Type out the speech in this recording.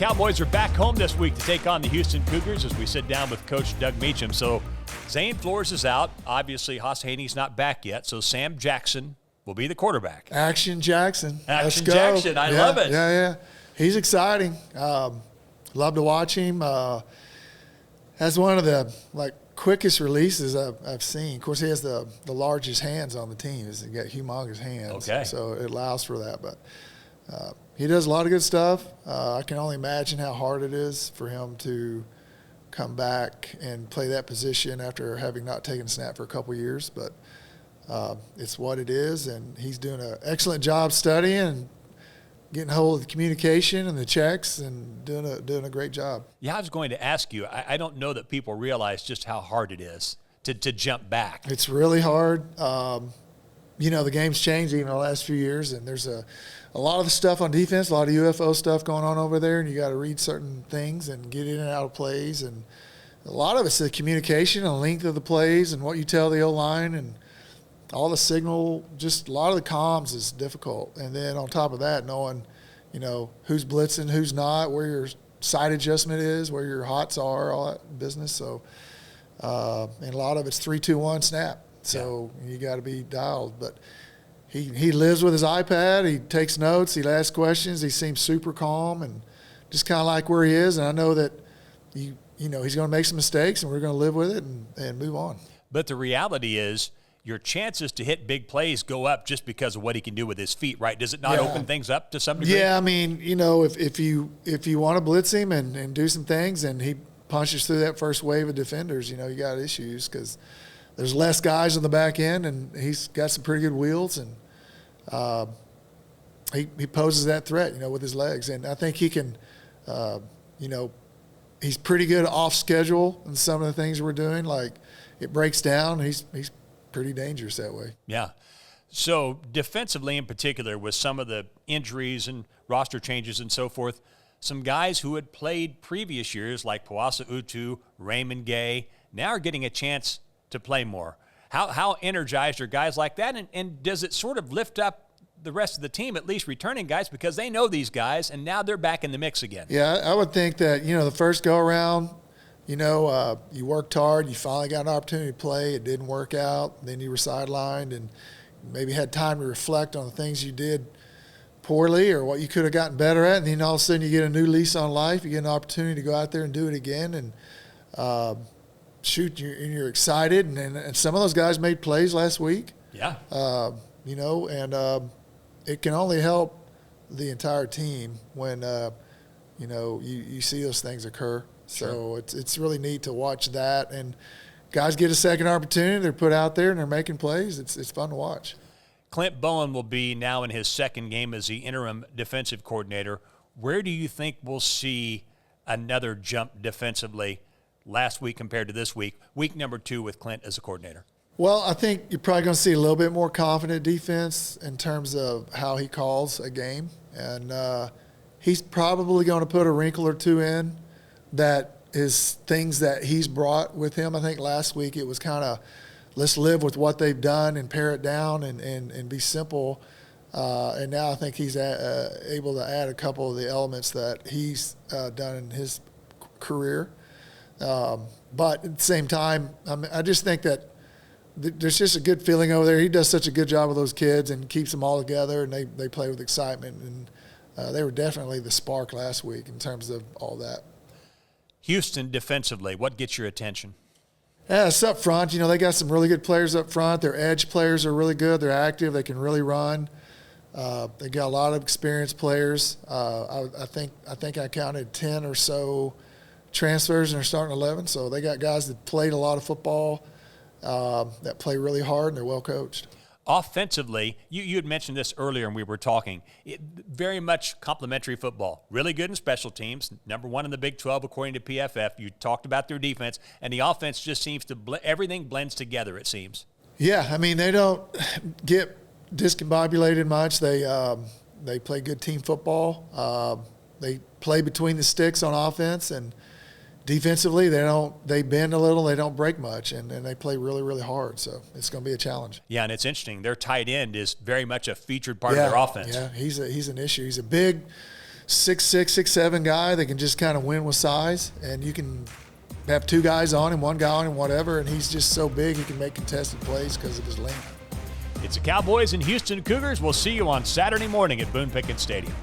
Cowboys are back home this week to take on the Houston Cougars as we sit down with Coach Doug Meacham. So Zane Flores is out. Obviously, Haas Haney's not back yet, so Sam Jackson will be the quarterback. Action Jackson. Let's go. Jackson. I love it. Yeah. He's exciting. Love to watch him. Has one of the quickest releases I've seen. Of course, he has the largest hands on the team. He's got humongous hands. Okay. So it allows for that. But he does a lot of good stuff. I can only imagine how hard it is for him to come back and play that position after having not taken a snap for a couple years. But it's what it is, and he's doing an excellent job studying and getting a hold of the communication and the checks and doing a great job. Yeah, I was going to ask you, I don't know that people realize just how hard it is to jump back. It's really hard. The game's changed even the last few years, and there's a lot of the stuff on defense, a lot of UFO stuff going on over there, and you got to read certain things and get in and out of plays. And a lot of it's the communication and length of the plays and what you tell the O-line and all the signal. Just a lot of the comms is difficult. And then on top of that, knowing, who's blitzing, who's not, where your sight adjustment is, where your hots are, all that business. So, and a lot of it's 3-2-1 snap. So you got to be dialed. But he lives with his iPad. He takes notes. He asks questions. He seems super calm and just kind of like where he is. And I know that he's going to make some mistakes, and we're going to live with it and move on. But the reality is your chances to hit big plays go up just because of what he can do with his feet, right? Does it not open things up to some degree? Yeah, I mean, if you want to blitz him and do some things and he punches through that first wave of defenders, you got issues because there's less guys on the back end, and he's got some pretty good wheels, and he poses that threat, with his legs. And I think he can, he's pretty good off schedule in some of the things we're doing. Like it breaks down. He's pretty dangerous that way. Yeah. So defensively in particular, with some of the injuries and roster changes and so forth, some guys who had played previous years like Powasa Utu, Raymond Gay, now are getting a chance to play more. How energized are guys like that? And does it sort of lift up the rest of the team, at least returning guys, because they know these guys and now they're back in the mix again? Yeah, I would think that, the first go around, you worked hard, you finally got an opportunity to play, it didn't work out, then you were sidelined and maybe had time to reflect on the things you did poorly or what you could have gotten better at, and then all of a sudden you get a new lease on life, you get an opportunity to go out there and do it again and shoot, and you're excited, and some of those guys made plays last week. Yeah. It can only help the entire team when, you see those things occur. So it's really neat to watch that. And guys get a second opportunity. They're put out there, and they're making plays. It's fun to watch. Clint Bowen will be now in his second game as the interim defensive coordinator. Where do you think we'll see another jump defensively last week compared to this week, week number 2 with Clint as a coordinator? Well, I think you're probably going to see a little bit more confident defense in terms of how he calls a game. And he's probably going to put a wrinkle or two in that is things that he's brought with him. I think last week it was kind of let's live with what they've done and pare it down and be simple. And now I think he's able to add a couple of the elements that he's done in his career. But at the same time, I just think that there's just a good feeling over there. He does such a good job with those kids and keeps them all together, and they play with excitement. And they were definitely the spark last week in terms of all that. Houston defensively, what gets your attention? Yeah, it's up front. They got some really good players up front. Their edge players are really good. They're active. They can really run. They got a lot of experienced players. I think I counted 10 or so transfers in their starting 11. So they got guys that played a lot of football, that play really hard, and they're well coached. Offensively, you had mentioned this earlier when we were talking, very much complementary football. Really good in special teams, number 1 in the Big 12 according to PFF. You talked about their defense, and the offense just seems to everything blends together, it seems. Yeah, I mean, they don't get discombobulated much. They play good team football. They play between the sticks on offense, and defensively, they bend a little, they don't break much, and they play really, really hard. So it's going to be a challenge. Yeah, and it's interesting. Their tight end is very much a featured part of their offense. Yeah, he's an issue. He's a big 6'6", 6'7" guy that can just kind of win with size, and you can have two guys on him, one guy on him, whatever, and he's just so big he can make contested plays because of his length. It's the Cowboys and Houston Cougars. We'll see you on Saturday morning at Boone Pickens Stadium.